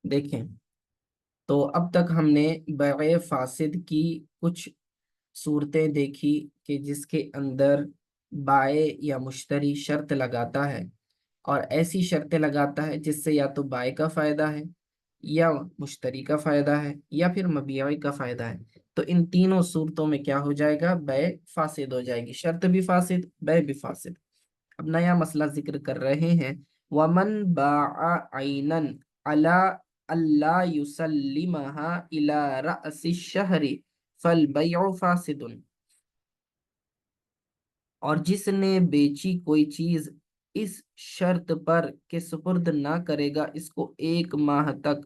देखें, तो अब तक हमने बैع फासिद की कुछ सूरतें देखी कि जिसके अंदर बाय या मुश्तरी शर्त लगाता है, और ऐसी शर्तें लगाता है जिससे या तो बाय का फायदा है, या मुश्तरी का फायदा है, या फिर मबीई का फायदा है। तो इन तीनों सूरतों में क्या हो जाएगा, बै फासिद हो जाएगी, शर्त भी फासिद, बै भी फासिद। अब नया मसला जिक्र कर रहे हैं, वमन बाआ आइनन अला अल्ला युसल्लिमहा इला रअसि शहरी फल बैउ फासिदुन। और जिसने बेची कोई चीज इस शर्त पर के सुपुर्द ना करेगा इसको 1 माह तक,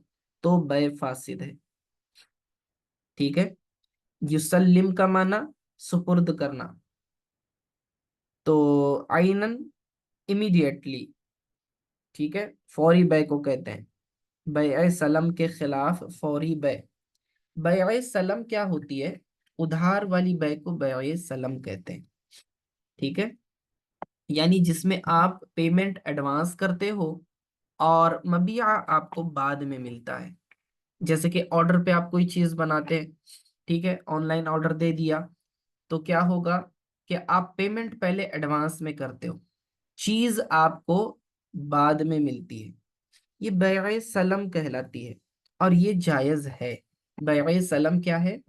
तो बै फासिद है। ठीक है, युसल्लिम का माना सुपुर्द करना, तो आइनन इमीडिएटली, ठीक है, फौरी बै को कहते हैं। बैअ सलम के खिलाफ फौरी बै। बैअ सलम क्या होती है, उधार वाली बै को बैअ सलम कहते हैं। ठीक है, यानी जिसमें आप पेमेंट एडवांस करते हो और मबिया आपको बाद में मिलता है। जैसे कि ऑर्डर पे आप कोई चीज बनाते हैं, ठीक है, ऑनलाइन ऑर्डर दे दिया, तो क्या होगा कि आप पेमेंट पहले एडवांस में करते हो, चीज आपको बाद में मिलती है। ये बैअ सलम कहलाती है, और ये जायज है। बैअ सलम क्या है,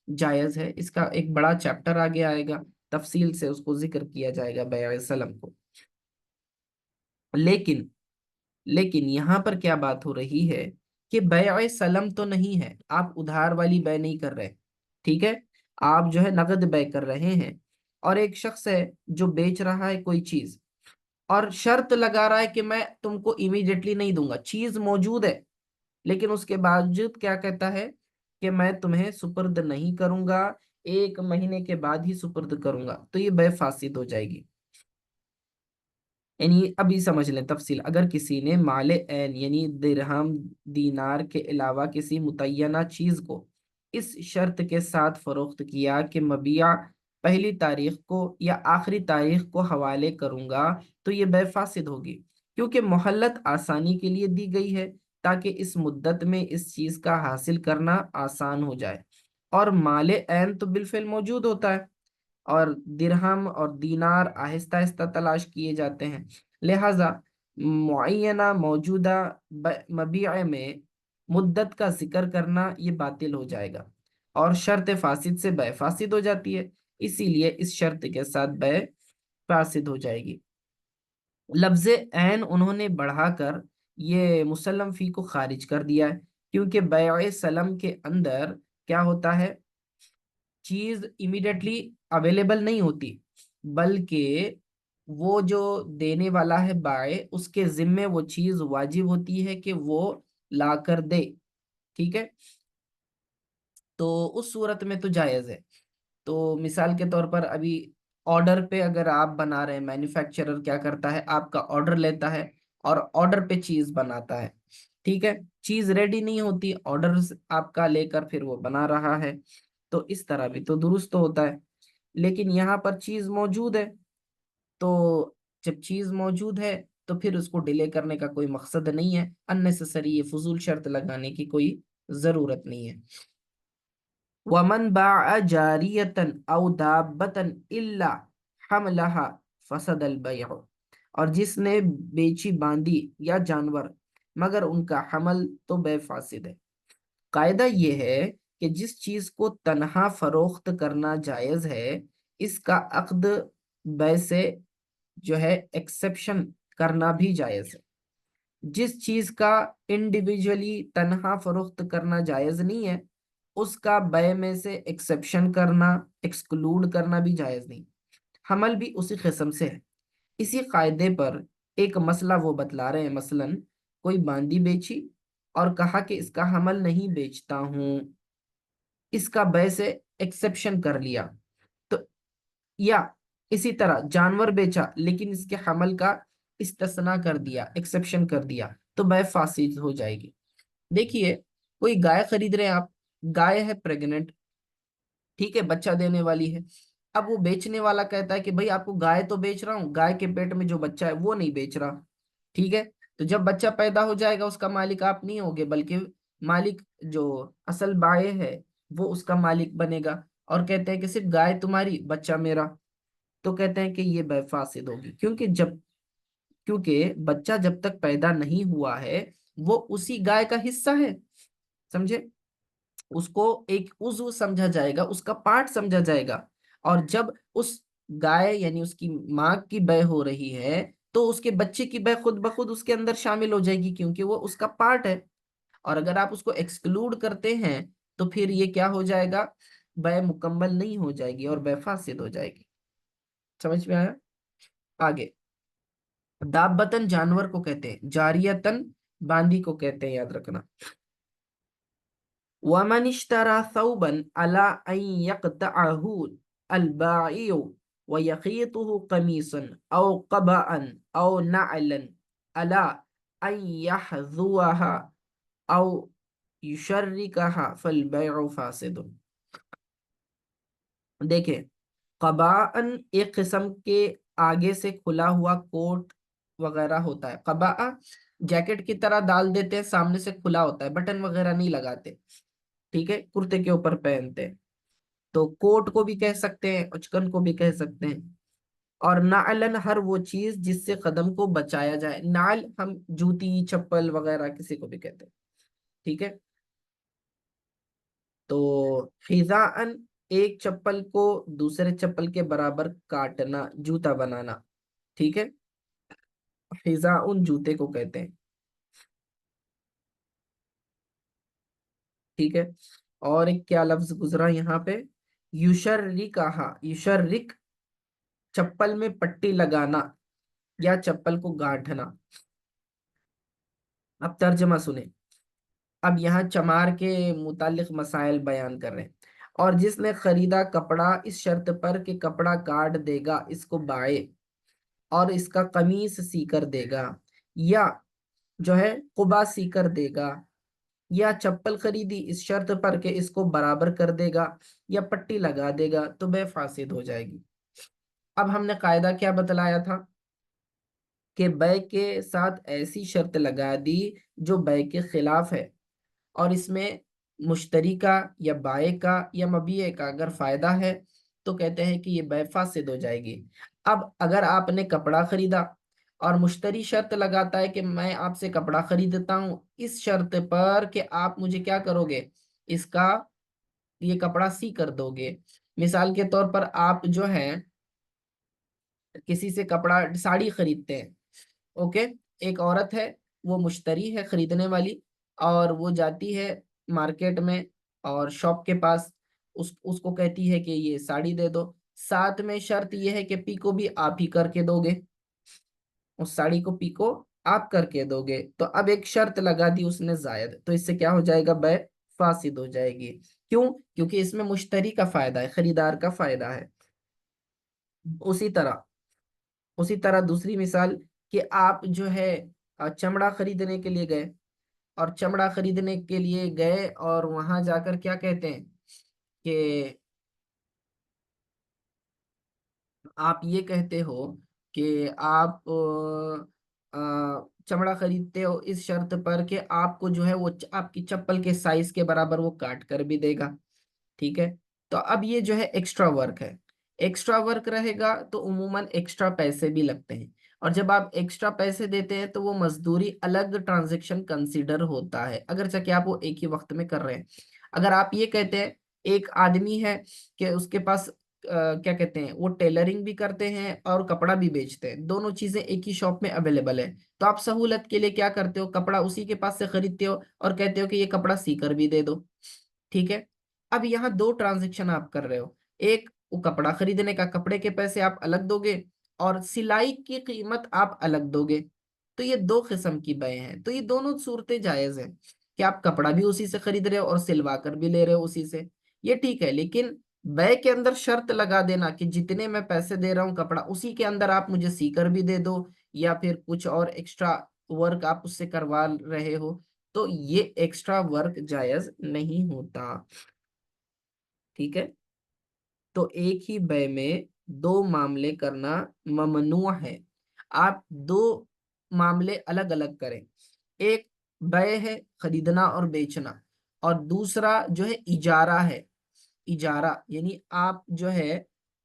जायज है। इसका एक बड़ा चैप्टर आगे आएगा, तफसील से उसको जिक्र किया जाएगा बैअ सलम को। लेकिन लेकिन यहाँ पर क्या बात हो रही है कि बैअ सलम तो नहीं है, आप उधार वाली बै नहीं कर रहे। ठीक है, आप जो है नगद बै कर रहे हैं, और एक शख्स है जो बेच रहा है कोई चीज, और शर्त लगा रहा है कि मैं तुमको इमीडिएटली नहीं दूंगा, चीज मौजूद है, लेकिन उसके बावजूद क्या कहता है कि मैं तुम्हें सुपर्द नहीं करूंगा, 1 महीने के बाद ही सुपर्द करूंगा, तो ये बै फासिद हो जाएगी। यानी अभी समझ लें तफसील, अगर किसी ने माले ऐन यानी दिरहम दीनार के अलावा किसी मुतय्यना चीज को इस शर्त के साथ फरोख्त किया कि मबिया पहली तारीख को या आखिरी तारीख को हवाले करूंगा, तो ये बै फासिद होगी, क्योंकि मोहल्लत आसानी के लिए दी गई है ताकि इस मुद्दत में इस चीज का हासिल करना आसान हो जाए। और माले ऐन तो बिल्फिल मौजूद होता है, और दिरहम और दीनार आहिस्ता आहिस्ता तलाश किए जाते हैं। लिहाजा मुअय्यना मौजूदा मबीअ में मुद्दत का जिक्र करना ये बातिल हो जाएगा, और शर्त फासिद से बै फासिद हो जाती है, इसीलिए इस शर्त के साथ बै फासिद हो जाएगी। लफ्ज ऐन उन्होंने बढ़ाकर ये मुसल्लम फी को खारिज कर दिया है, क्योंकि बैअ सलम के अंदर क्या होता है, चीज इमीडिएटली अवेलेबल नहीं होती, बल्कि वो जो देने वाला है बाय, उसके जिम्मे वो चीज वाजिब होती है कि वो ला कर दे। ठीक है, तो उस सूरत में तो जायज है। तो मिसाल के तौर पर अभी ऑर्डर पे अगर आप बना रहे हैं, मैन्युफैक्चरर क्या करता है, आपका ऑर्डर लेता है और ऑर्डर पे चीज बनाता है। ठीक है, चीज रेडी नहीं होती, ऑर्डर आपका लेकर फिर वो बना रहा है, तो इस तरह भी तो दुरुस्त होता है। लेकिन यहाँ पर चीज मौजूद है, तो जब चीज मौजूद है तो फिर उसको डिले करने का कोई मकसद नहीं है, अननेसेसरी ये फजूल शर्त लगाने की कोई जरूरत नहीं है। वमन बाअ जारियतन औ दाब्बतन इल्ला हमलहा फसद अल बैअ। और जिसने बेची बांदी या जानवर मगर उनका हमल, तो बै फासिद है। कायदा ये है कि जिस चीज को तनहा फरोख्त करना जायज है, इसका अक्द बै से जो है एक्सेप्शन करना भी जायज है। जिस चीज का इंडिविजुअली तनहा फरोख्त करना जायज नहीं है, उसका बै में से एक्सेप्शन करना, एक्सक्लूड करना भी जायज नहीं। हमल भी उसी किस्म से है। इसी कायदे पर एक मसला वो बतला रहे हैं, मसलन कोई बांदी बेची और कहा कि इसका हमल नहीं बेचता हूं, इसका बै से एक्सेप्शन कर लिया। तो या इसी तरह जानवर बेचा लेकिन इसके हमल का इस्तिस्ना कर दिया, एक्सेप्शन कर दिया, तो बै फासिद हो जाएगी। देखिए, कोई गाय खरीद रहे हैं आप, गाय है प्रेग्नेंट, ठीक है, बच्चा देने वाली है। अब वो बेचने वाला कहता है कि भाई आपको गाय तो बेच रहा हूँ, गाय के पेट में जो बच्चा है वो नहीं बेच रहा। ठीक है, تو جب بچہ پیدا ہو جائے گا اس کا مالک آپ نہیں ہوگے، بلکہ مالک جو اصل بائع ہے وہ اس کا مالک بنے گا، اور کہتے ہیں کہ صرف گائے تمہاری بچہ میرا، تو کہتے ہیں کہ یہ بے فاسد ہوگی، کیونکہ بچہ جب تک پیدا نہیں ہوا ہے وہ اسی گائے کا حصہ ہے، سمجھے؟ اس کو ایک عضو سمجھا جائے گا، اس کا پارٹ سمجھا جائے گا، اور جب اس گائے یعنی اس کی ماں کی بے ہو رہی ہے تو اس کے بچے کی بے خود بخود اس کے اندر شامل ہو جائے گی، کیونکہ وہ اس کا پارٹ ہے۔ اور اگر آپ اس کو ایکسکلوڈ کرتے ہیں تو پھر یہ کیا ہو جائے گا؟ بے مکمل نہیں ہو جائے گی اور بے فاسد ہو جائے گی۔ سمجھ میں آیا؟ آگے، دابتن جانور کو کہتے ہیں، جاریتن باندی کو کہتے ہیں، یاد رکھنا۔ وَمَنِ اشْتَرَى ثَوْبًا عَلَىٰ أَن يَقْطَعَهُ الْبَائِعُ وَيَخِيطُهُ قَمِيصًا أَوْ قَبَءًا أَوْ نَعْلًا عَلَىٰ أَن يَحْذُوَهَا أَوْ يُشَرِّكَهَا فَالْبَيْعُ فَاسِدٌ۔ دیکھیں، قباءً ایک قسم کے آگے سے کھلا ہوا کوٹ وغیرہ ہوتا ہے۔ قباء جیکٹ کی طرح ڈال دیتے ہیں، سامنے سے کھلا ہوتا ہے، بٹن وغیرہ نہیں لگاتے، ٹھیک ہے، کرتے کے اوپر پہنتے ہیں، تو کوٹ کو بھی کہہ سکتے ہیں، اچکن کو بھی کہہ سکتے ہیں۔ اور نعلن ہر وہ چیز جس سے قدم کو بچایا جائے، نعل ہم جوتی چپل وغیرہ کسی کو بھی کہتے ہیں، ٹھیک ہے۔ تو خزاءً ایک چپل کو دوسرے چپل کے برابر کاٹنا، جوتا بنانا، ٹھیک ہے، خزاء جوتے کو کہتے ہیں، ٹھیک ہے۔ اور ایک کیا لفظ گزرا یہاں پہ؟ یشرکھا، یشرک چپل میں پٹی لگانا یا چپل کو گانٹھنا۔ اب ترجمہ سنیں، اب یہاں چمار کے متعلق مسائل بیان کر رہے ہیں۔ اور جس نے خریدا کپڑا اس شرط پر کہ کپڑا کاٹ دے گا اس کو بائے، اور اس کا قمیص سی کر دے گا، یا جو ہے قبا سی کر دے گا، یا چپل خریدی اس شرط پر کہ اس کو برابر کر دے گا یا پٹی لگا دے گا، تو بے فاسد ہو جائے گی۔ اب ہم نے قاعدہ کیا بتلایا تھا کہ بے کے ساتھ ایسی شرط لگا دی جو بے کے خلاف ہے، اور اس میں مشتری کا یا بائع کا یا مبیع کا اگر فائدہ ہے تو کہتے ہیں کہ یہ بے فاسد ہو جائے گی۔ اب اگر آپ نے کپڑا خریدا اور مشتری شرط لگاتا ہے کہ میں آپ سے کپڑا خریدتا ہوں اس شرط پر کہ آپ مجھے کیا کرو گے، اس کا یہ کپڑا سی کر دو گے۔ مثال کے طور پر آپ جو ہے کسی سے کپڑا ساڑی خریدتے ہیں، اوکے، ایک عورت ہے وہ مشتری ہے خریدنے والی، اور وہ جاتی ہے مارکیٹ میں اور شاپ کے پاس، اس کو کہتی ہے کہ یہ ساڑی دے دو، ساتھ میں شرط یہ ہے کہ پیکو بھی آپ ہی کر کے دو گے، اس ساڑی کو پیکو آپ کر کے دو گے، تو اب ایک شرط لگا دی اس نے زائد، تو اس سے کیا ہو جائے گا؟ بے فاسد ہو جائے گی۔ کیوں؟ کیونکہ اس میں مشتری کا فائدہ ہے، خریدار کا فائدہ ہے۔ اسی طرح دوسری مثال کہ آپ جو ہے چمڑا خریدنے کے لیے گئے، اور چمڑا خریدنے کے لیے گئے اور وہاں جا کر کیا کہتے ہیں کہ آپ یہ کہتے ہو کہ آپ چمڑا خریدتے ہو اس شرط پر کہ آپ کو جو ہے وہ آپ کی چپل کے سائز کے برابر وہ کاٹ کر بھی دے گا، ٹھیک ہے۔ تو اب یہ جو ہے ایکسٹرا ورک ہے، ایکسٹرا ورک رہے گا تو عموماً ایکسٹرا پیسے بھی لگتے ہیں، اور جب آپ ایکسٹرا پیسے دیتے ہیں تو وہ مزدوری الگ ٹرانزیکشن کنسیڈر ہوتا ہے، اگرچہ کہ آپ وہ ایک ہی وقت میں کر رہے ہیں۔ اگر آپ یہ کہتے ہیں ایک آدمی ہے کہ اس کے پاس کیا کہتے ہیں وہ ٹیلرنگ بھی کرتے ہیں اور کپڑا بھی بیچتے ہیں، دونوں چیزیں ایک ہی شاپ میں اویلیبل ہے، تو آپ سہولت کے لیے کیا کرتے ہو، کپڑا اسی کے پاس سے خریدتے ہو اور کہتے ہو کہ یہ کپڑا سی کر بھی دے دو، ٹھیک ہے۔ اب یہاں دو ٹرانزیکشن آپ کر رہے ہو، ایک وہ کپڑا خریدنے کا، کپڑے کے پیسے آپ الگ دو گے اور سلائی کی قیمت آپ الگ دو گے، تو یہ دو قسم کی بے ہیں، تو یہ دونوں صورتیں جائز ہیں کہ آپ کپڑا بھی اسی سے خرید رہے ہو اور سلوا کر بھی لے رہے ہو اسی سے، یہ ٹھیک ہے۔ لیکن بے کے اندر شرط لگا دینا کہ جتنے میں پیسے دے رہا ہوں کپڑا اسی کے اندر آپ مجھے سی کر بھی دے دو، یا پھر کچھ اور ایکسٹرا ورک آپ اس سے کروا رہے ہو، تو یہ ایکسٹرا ورک جائز نہیں ہوتا، ٹھیک ہے۔ تو ایک ہی بے میں دو معاملے کرنا ممنوع ہے۔ آپ دو معاملے الگ الگ کریں. ایک بے ہے، خریدنا اور بیچنا، اور دوسرا جو ہے اجارہ ہے. اجارہ یعنی آپ جو ہے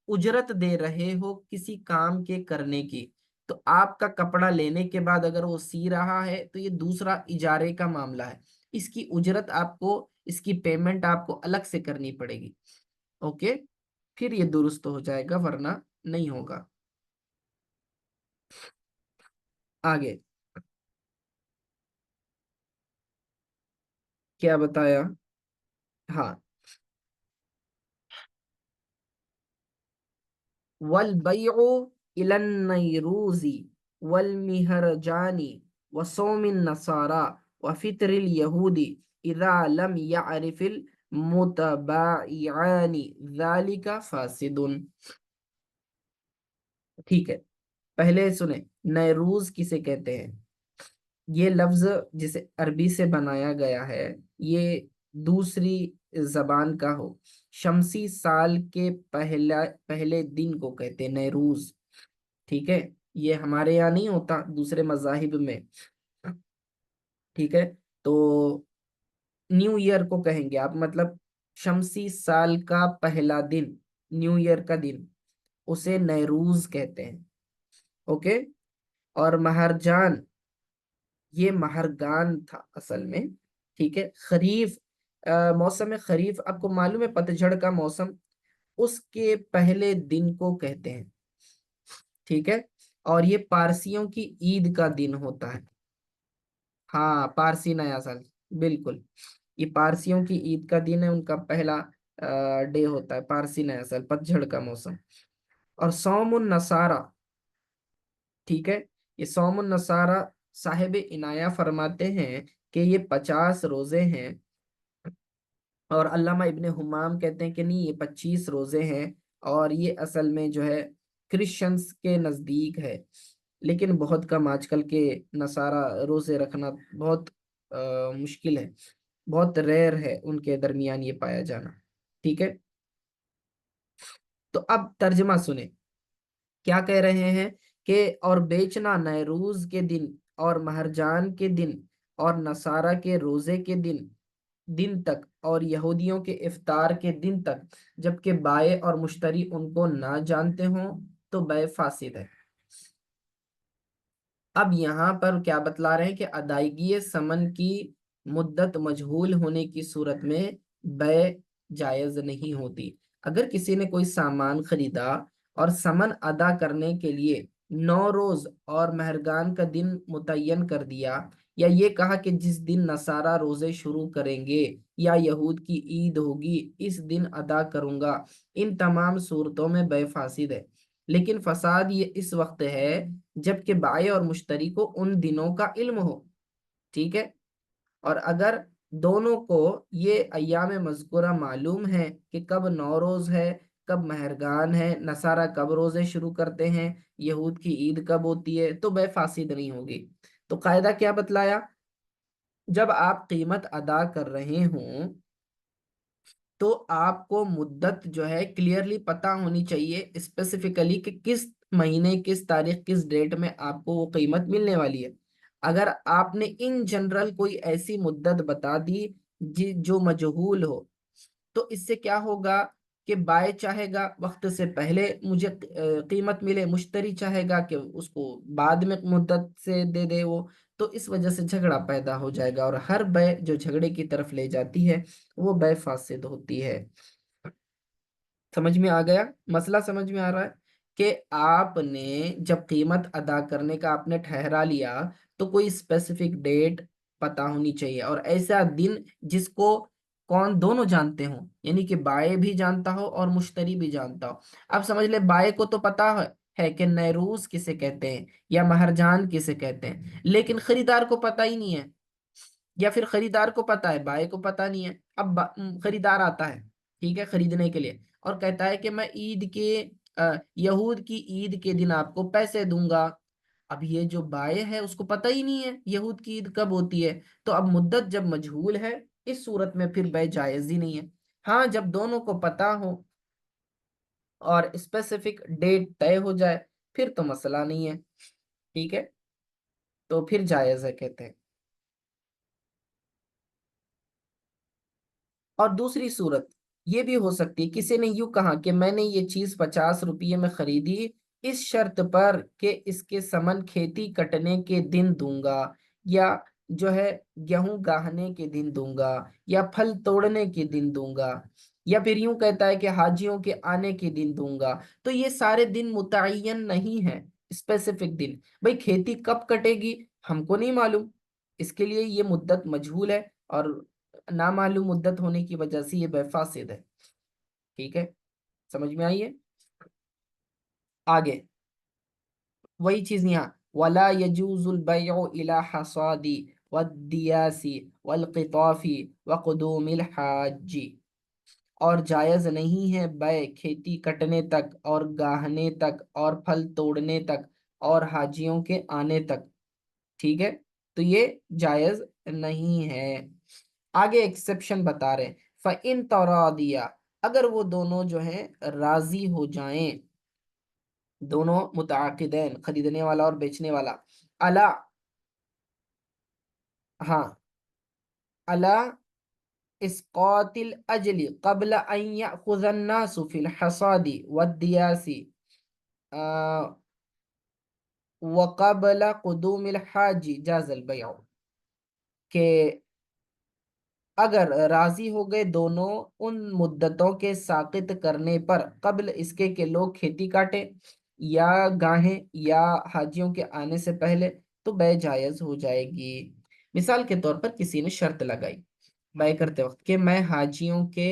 اجرت دے رہے ہو کسی کام کے کرنے کی. تو آپ کا کپڑا لینے کے بعد اگر وہ سی رہا ہے تو یہ دوسرا اجارے کا معاملہ ہے. اس کی اجرت آپ کو، اس کی پیمنٹ آپ کو الگ سے کرنی پڑے گی. اوکے، پھر یہ درست ہو جائے گا، ورنہ نہیں ہوگا. آگے کیا بتایا؟ ہاں، والبیع الی النیروز والمہرجان وصوم النصارى وفطر الیہود اذا لم يعرف المتباعیان ذلك فاسد. ٹھیک ہے، پہلے سنیں نیروز کسے کہتے ہیں. یہ لفظ جسے عربی سے بنایا گیا ہے، یہ دوسری زبان کا ہو. شمسی سال کے پہلے دن کو کہتے ہیں نیروز. ٹھیک ہے، یہ ہمارے یہاں نہیں ہوتا، دوسرے مذاہب میں. ٹھیک ہے، تو نیو ایئر کو کہیں گے آپ، مطلب شمسی سال کا پہلا دن، نیو ایئر کا دن، اسے نیروز کہتے ہیں. اوکے، اور مہرجان یہ مہرگان تھا اصل میں. ٹھیک ہے، خریف، موسم خریف آپ کو معلوم ہے، پتجھڑ کا موسم، اس کے پہلے دن کو کہتے ہیں. ٹھیک ہے، اور یہ پارسیوں کی عید کا دن ہوتا ہے. ہاں، پارسی نیا سال، بالکل. یہ پارسیوں کی عید کا دن ہے، ان کا پہلا ڈے ہوتا ہے پارسی نیا سال، پتجھڑ کا موسم. اور صوم النصارہ، ٹھیک ہے، یہ صوم النصارہ صاحب عنایہ فرماتے ہیں کہ یہ 50 روزے ہیں، اور علامہ ابن حمام کہتے ہیں کہ نہیں، یہ 25 روزے ہیں، اور یہ اصل میں جو ہے کرسچنس کے نزدیک ہے. لیکن بہت کم آج کل کے نصارہ روزے رکھنا بہت مشکل ہے، بہت ریئر ہے ان کے درمیان یہ پایا جانا. ٹھیک ہے، تو اب ترجمہ سنیں کیا کہہ رہے ہیں. کہ اور بیچنا نیروز کے دن اور مہرجان کے دن اور نصارہ کے روزے کے دن تک اور یہودیوں کے افطار کے دن تک، جبکہ بائع اور مشتری ان کو نہ جانتے ہوں، تو بیع فاسد ہے. اب یہاں پر کیا بتلا رہے ہیں کہ ادائیگی ثمن کی مدت مجہول ہونے کی صورت میں بیع جائز نہیں ہوتی. اگر کسی نے کوئی سامان خریدا اور ثمن ادا کرنے کے لیے 9 روز اور مہرگان کا دن متعین کر دیا، یا یہ کہا کہ جس دن نصارہ روزے شروع کریں گے یا یہود کی عید ہوگی اس دن ادا کروں گا، ان تمام صورتوں میں بیع فاسد ہے. لیکن فساد یہ اس وقت ہے جبکہ بائع اور مشتری کو ان دنوں کا علم ہو. ٹھیک ہے، اور اگر دونوں کو یہ ایام مذکورہ معلوم ہے کہ کب 9 روز ہے، کب مہرگان ہے، نصارہ کب روزے شروع کرتے ہیں، یہود کی عید کب ہوتی ہے، تو بیع فاسد نہیں ہوگی. تو قاعدہ کیا بتلایا؟ جب آپ قیمت ادا کر رہے ہوں تو آپ کو مدت جو ہے کلیئرلی پتا ہونی چاہیے اسپیسیفکلی کہ کس مہینے، کس تاریخ، کس ڈیٹ میں آپ کو وہ قیمت ملنے والی ہے. اگر آپ نے ان جنرل کوئی ایسی مدت بتا دی جو مجہول ہو، تو اس سے کیا ہوگا کہ بائع چاہے گا وقت سے پہلے مجھے قیمت ملے، مشتری چاہے گا کہ اس کو بعد میں مدت سے دے دے وہ. تو اس وجہ سے جھگڑا پیدا ہو جائے گا، اور ہر بیع جو جھگڑے کی طرف لے جاتی ہے وہ بیع فاسد ہوتی ہے. سمجھ میں آ گیا مسئلہ؟ سمجھ میں آ رہا ہے کہ آپ نے جب قیمت ادا کرنے کا آپ نے ٹھہرا لیا تو کوئی اسپیسیفک ڈیٹ پتا ہونی چاہیے، اور ایسا دن جس کو کون دونوں جانتے ہوں، یعنی کہ بائع بھی جانتا ہو اور مشتری بھی جانتا ہو. اب سمجھ لے بائع کو تو پتا ہے کہ نیروز کسے کہتے ہیں یا مہرجان کسے کہتے ہیں، لیکن خریدار کو پتا ہی نہیں ہے، یا پھر خریدار کو پتا ہے بائع کو پتا نہیں ہے. اب خریدار آتا ہے، ٹھیک ہے، خریدنے کے لیے، اور کہتا ہے کہ میں عید کے یہود کی عید کے دن آپ کو پیسے دوں گا. اب یہ جو بائع ہے اس کو پتہ ہی نہیں ہے یہود کی عید کب ہوتی ہے، تو اب مدت جب مجہول ہے اس صورت میں پھر بیع جائز ہی نہیں ہے. ہاں، جب دونوں کو پتا ہو اور اسپیسیفک ڈیٹ طے ہو جائے پھر تو مسئلہ نہیں ہے. ٹھیک ہے، तो फिर जायज़ है कहते हैं। और दूसरी सूरत ये भी हो सकती है, किसी ने यूं कहा कि मैंने ये चीज 50 रुपये में खरीदी इस शर्त पर कि इसके समन खेती कटने के दिन दूंगा, या जो है गेहूं गाहने के दिन दूंगा, या फल तोड़ने के दिन दूंगा, या फिर यूं कहता है कि हाजियों के आने के दिन दूंगा। तो ये सारे दिन मुतय्यन नहीं है, स्पेसिफिक दिन। भाई खेती कब कटेगी हमको नहीं मालूम, इसके लिए ये मुद्दत मजहूल है, और नामालूम मुद्दत होने की वजह से ये बेफासिद है। ठीक है, समझ में आई है। आगे वही चीज यहाँ, वला यजूजुल बैउ इला हसादी वद्दियासी वलकिताफी वक़ुदूमिल हाजी। और जायज नहीं है बै खेती कटने तक और गाहने तक और फल तोड़ने तक और हाजियों के आने तक। ठीक है, तो ये जायज नहीं है। आगे एक्सेप्शन बता रहे, फ़इन तरादिया, अगर वो दोनों जो हैं राजी हो जाएं, दोनों मुतआकिदैन, खरीदने वाला और बेचने वाला, अला, हाँ, अला इसकातिल अजली कबल अन यअखुज़ अन्नासु फिल हसादी वद्दियासी व कबल कुदूमिल हाजी जाज़ल बैउ, के अगर राजी हो गए दोनों उन मुद्दतों के साकित करने पर, कब्ल इसके कि लोग खेती काटे या गाहें या हाजियों के आने से पहले, तो बै जायज हो जाएगी। मिसाल के तौर पर किसी ने शर्त लगाई बै करते वक्त कि मैं हाजियों के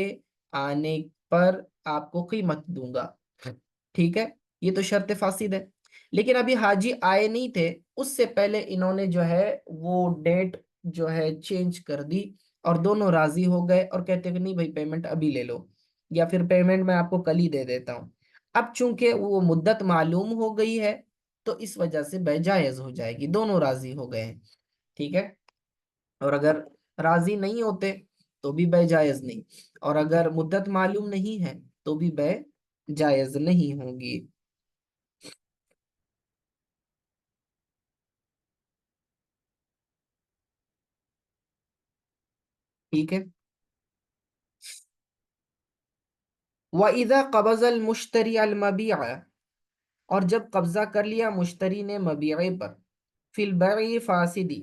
आने पर आपको कीमत दूंगा। ठीक है, ये तो शर्त फासिद है। लेकिन अभी हाजी आए नहीं थे, उससे पहले इन्होंने जो है वो डेट जो है चेंज कर दी, और दोनों राजी हो गए और कहते कि नहीं भाई पेमेंट अभी ले लो, या फिर पेमेंट मैं आपको कल ही दे देता हूँ। अब चूंकि वो मुद्दत मालूम हो गई है, तो इस वजह से बेजायज हो जाएगी, दोनों राजी हो गए हैं। ठीक है, और अगर राजी नहीं होते तो भी बेजायज नहीं, और अगर मुद्दत मालूम नहीं है तो भी बेजायज नहीं होगी। ठीक है, वइज़ा कबज़ल मुश्तरी अल मबीअ, और जब कब्जा कर लिया मुश्तरी ने मबीए पर, फिल बै'i फासिदी,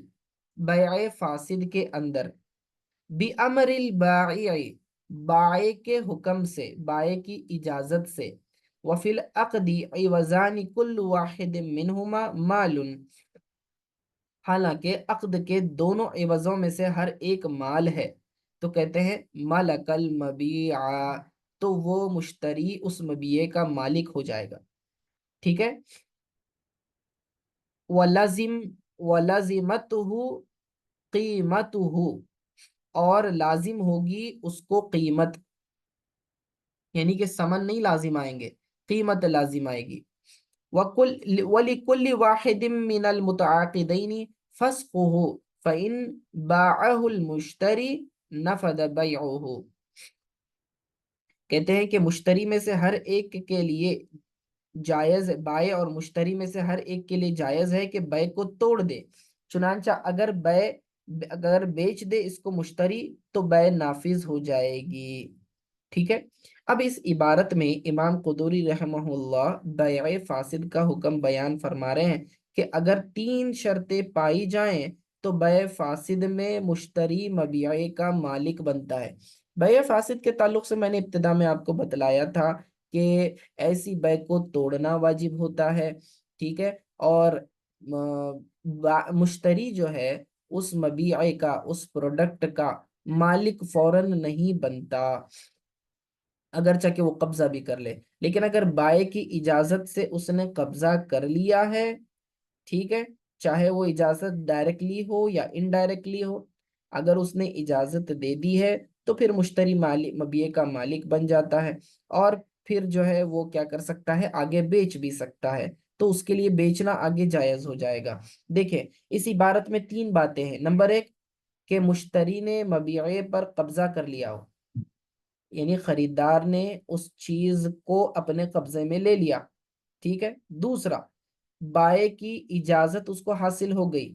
बै'े फासिद के अंदर, बि अमरिल बाई, बाए के हुक्म से, बाए की इजाजत से, वफिल अक़दी इवज़ानी कुल्लु वाहिद मिनहुमा मालुन, हालांकि अक़द के दोनों इवज़ों में से हर एक माल है, तो कहते हैं मलकल मबीआ, तो वो मुश्तरी उस मबीए का मालिक हो जाएगा। ठीक है, वलाजिम वलाजिमतहु कीमतहु, और लाजिम होगी उसको कीमत, यानी कि समन नहीं लाजिम आएंगे, कीमत लाजिम आएगी। वकुल वलिकुल्लि वाहिदिम मिनल मुतआकिदैनि फस्खुहु फ़इन बाअहुल मुश्तरी नफद बैउहु, कहते हैं कि मुश्तरी में से हर एक के लिए जायज, बाय और मुश्तरी में से हर एक के लिए जायज है कि बै को तोड़ दे। चुनांचा अगर बेच दे इसको मुश्तरी, तो बै नाफिज हो जाएगी। ठीक है, अब इस इबारत में इमाम कुदूरी रहमहुल्लाह बैए फासिद का हुक्म बयान फरमा रहे हैं कि अगर तीन शर्तें पाई जाएं तो बैए फासिद में मुश्तरी मबिया का मालिक बनता है। बैए फासिद के ताल्लुक से मैंने इब्तिदा में आपको बतलाया था कि ऐसी बै को तोड़ना वाजिब होता है। ठीक है, और मुश्तरी जो है उस मबीए का, उस प्रोडक्ट का मालिक फौरन नहीं बनता, अगर चाहे वो कब्जा भी कर ले। लेकिन अगर बाय की इजाजत से उसने कब्जा कर लिया है, ठीक है, चाहे वो इजाजत डायरेक्टली हो या इनडायरेक्टली हो, अगर उसने इजाजत दे दी है तो फिर मुश्तरी मालिक मबिये का मालिक बन जाता है, और फिर जो है वो क्या कर सकता है, आगे बेच भी सकता है, तो उसके लिए बेचना आगे जायज हो जाएगा। देखें, इस इबारत में तीन बातें हैं। नंबर एक, कि मुश्तरी ने मबिये पर कब्जा कर लिया हो, यानी खरीदार ने उस चीज को अपने कब्जे में ले लिया। ठीक है, दूसरा, बाय की इजाजत उसको हासिल हो गई,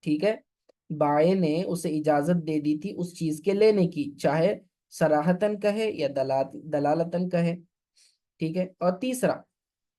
ठीक है, बाय ने उसे इजाजत दे दी थी उस चीज के लेने की, चाहे सराहतन कहे या दलालतन कहे। ठीक है, और तीसरा,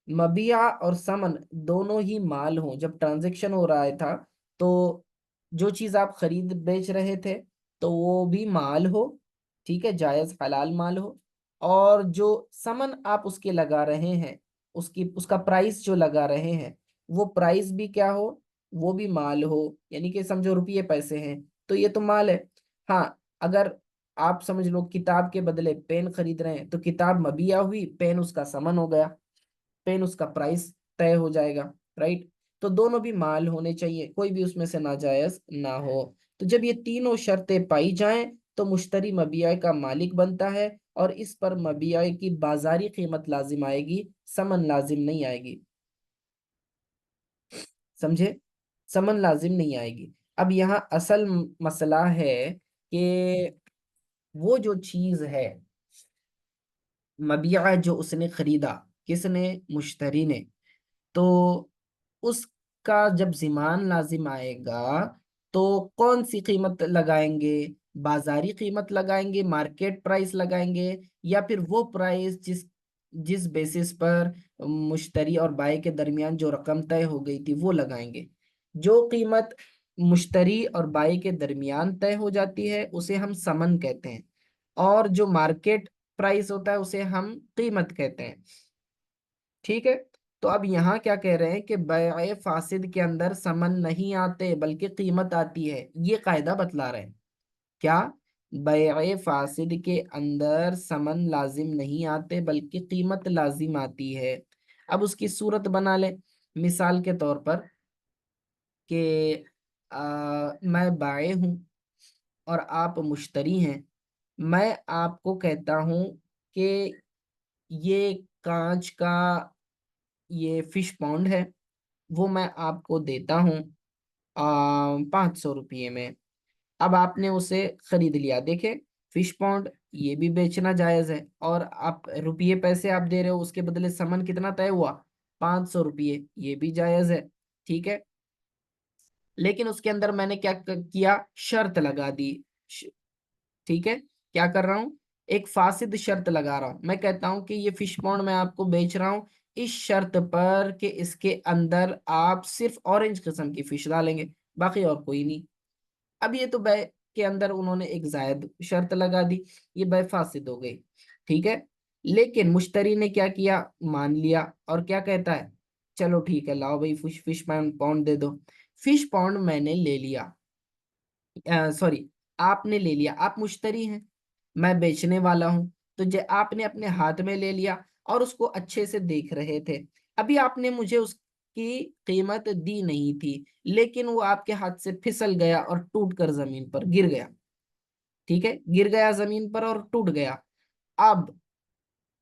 मबिया और समन दोनों ही माल हों। जब ट्रांजैक्शन हो रहा था तो जो चीज आप खरीद बेच रहे थे तो वो भी माल हो, ठीक है, जायज हलाल माल हो। और जो समन आप उसके लगा रहे हैं, उसका प्राइस जो लगा रहे हैं, वो प्राइस भी क्या हो, वो भी माल हो। यानी कि समझो रुपये पैसे हैं तो ये तो माल है। हाँ, अगर आप समझ लो किताब के बदले पेन खरीद रहे हैं तो किताब मबिया हुई, पेन उसका समन हो गया, पेन उसका प्राइस तय हो जाएगा। राइट, तो दोनों भी माल होने चाहिए, कोई भी उसमें से नाजायज ना हो। तो जब ये तीनों शर्तें पाई जाएं तो मुश्तरी मबिया का मालिक बनता है, और इस पर मबिया की बाजारी कीमत लाजिम आएगी, समन लाजिम नहीं आएगी। समझे, समन लाजिम नहीं आएगी। अब यहाँ असल मसला है कि वो जो चीज है मबिया जो उसने खरीदा, किसने, मुश्तरी ने, तो उसका जब जिमान लाजिम आएगा तो कौन सी कीमत लगाएंगे, बाजारी कीमत लगाएंगे, मार्केट प्राइस लगाएंगे, या फिर वो प्राइस जिस जिस बेसिस पर मुश्तरी और बाय के दरमियान जो रकम तय हो गई थी वो लगाएंगे। जो कीमत मुश्तरी और बाय के दरमियान तय हो जाती है उसे हम समन कहते हैं, और जो मार्केट प्राइस होता है उसे हम कीमत कहते हैं। ठीक है, तो अब यहाँ क्या कह रहे हैं कि बैए फासिद के अंदर समन नहीं आते बल्कि कीमत आती है, ये कायदा बतला रहे हैं। क्या, बैए फासिद के अंदर समन लाजिम नहीं आते बल्कि कीमत लाजिम आती है। अब उसकी सूरत बना ले, मिसाल के तौर पर कि मैं बाए हूँ और आप मुश्तरी हैं। मैं आपको कहता हूँ कि ये कांच का ये फिश पॉन्ड है, वो मैं आपको देता हूँ 500 रुपये में। अब आपने उसे खरीद लिया, देखे, फिश पॉन्ड ये भी बेचना जायज है, और आप रुपये पैसे आप दे रहे हो, उसके बदले समन कितना तय हुआ, 500 रुपये, ये भी जायज है। ठीक है, लेकिन उसके अंदर मैंने क्या किया, शर्त लगा दी। ठीक है, क्या कर रहा हूँ, एक फासिद शर्त लगा रहा हूँ। मैं कहता हूँ कि ये फिश पॉन्ड मैं आपको बेच रहा हूँ इस शर्त पर कि इसके अंदर आप सिर्फ ऑरेंज किस्म की फिश डालेंगे, बाकी और कोई नहीं। अब ये तो बै के अंदर उन्होंने एक जायद शर्त लगा दी, ये बै फासिद हो गई। ठीक है, लेकिन मुश्तरी ने क्या किया, मान लिया, और क्या कहता है, चलो ठीक है, लाओ भाई फिश फिश पाउंड दे दो। फिश पाउंड मैंने ले लिया, सॉरी, आपने ले लिया, आप मुश्तरी हैं, मैं बेचने वाला हूं। तो जो आपने अपने हाथ में ले लिया और उसको अच्छे से देख रहे थे, अभी आपने मुझे उसकी कीमत दी नहीं थी, लेकिन वो आपके हाथ से फिसल गया और टूट कर जमीन पर गिर गया। ठीक है, गिर गया जमीन पर और टूट गया। अब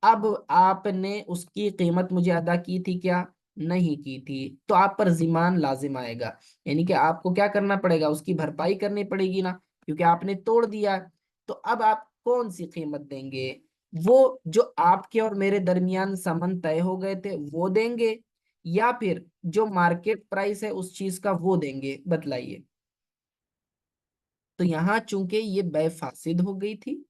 अब आपने उसकी कीमत मुझे अदा की थी क्या, नहीं की थी, तो आप पर जिमान लाजिम आएगा। यानी कि आपको क्या करना पड़ेगा, उसकी भरपाई करनी पड़ेगी ना, क्योंकि आपने तोड़ दिया है। तो अब आप कौन सी कीमत देंगे, वो जो आपके और मेरे दरमियान समन तय हो गए थे वो देंगे, या फिर जो मार्केट प्राइस है उस चीज का वो देंगे, बतलाइए। तो यहाँ चूंकि ये बै फासिद हो गई थी,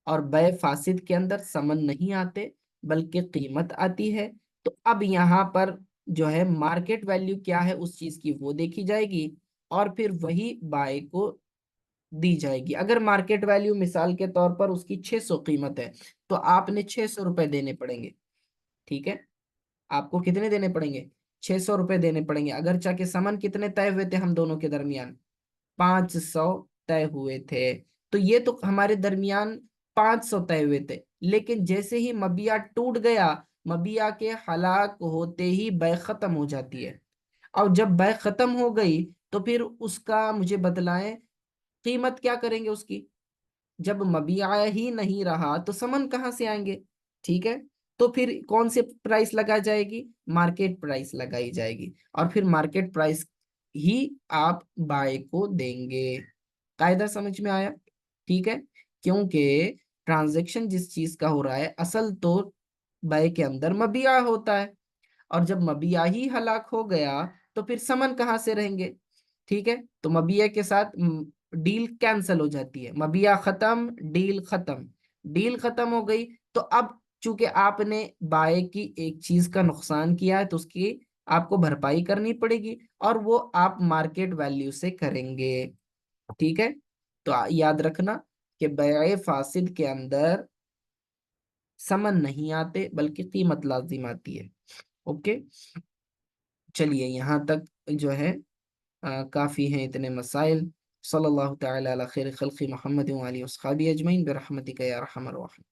और बै फासिद के अंदर समन नहीं आते बल्कि कीमत आती है, तो अब यहाँ पर जो है मार्केट वैल्यू क्या है उस चीज की वो देखी जाएगी, और फिर वही बाय को दी जाएगी। अगर मार्केट वैल्यू मिसाल के तौर पर उसकी 600 कीमत है तो आपने 600 रुपये देने पड़ेंगे। ठीक है, आपको कितने देने पड़ेंगे, 600 रुपये देने पड़ेंगे। अगर चाहे समन कितने तय हुए थे हम दोनों के दरमियान, 500 तय हुए थे, तो ये तो हमारे दरमियान 500 तय हुए थे। लेकिन जैसे ही मबिया टूट गया, मबिया के हलाक होते ही बै खत्म हो जाती है। और जब बै खत्म हो गई तो फिर उसका मुझे बतलाएं कीमत क्या करेंगे उसकी। जब मबिया ही नहीं रहा तो समन कहाँ से आएंगे। ठीक है, तो फिर कौन सी प्राइस लगाई जाएगी, मार्केट प्राइस लगाई जाएगी, और फिर मार्केट प्राइस ही आप बाय को देंगे। कायदा समझ में आया। ठीक है, क्योंकि ट्रांजैक्शन जिस चीज का हो रहा है असल तो बाय के अंदर मबिया होता है, और जब मबिया ही हलाक हो गया तो फिर समन कहाँ से रहेंगे। ٹھیک ہے، تو مبیع کے ساتھ ڈیل کینسل ہو جاتی ہے، مبیع ختم، ڈیل ختم، ڈیل ختم ہو گئی، تو اب چونکہ آپ نے بائے کی ایک چیز کا نقصان کیا ہے تو اس کی آپ کو بھرپائی کرنی پڑے گی، اور وہ آپ مارکیٹ ویلیو سے کریں گے، ٹھیک ہے۔ تو یاد رکھنا کہ بیع فاسد کے اندر ثمن نہیں آتے بلکہ قیمت لازم آتی ہے، اوکے۔ چلیے یہاں تک جو ہے کافی ہیں اتنے مسائل۔ صلی اللہ تعالی علی خیر خلق محمد و علیہ وصحبہ اجمعین برحمتک یا ارحم الراحمین۔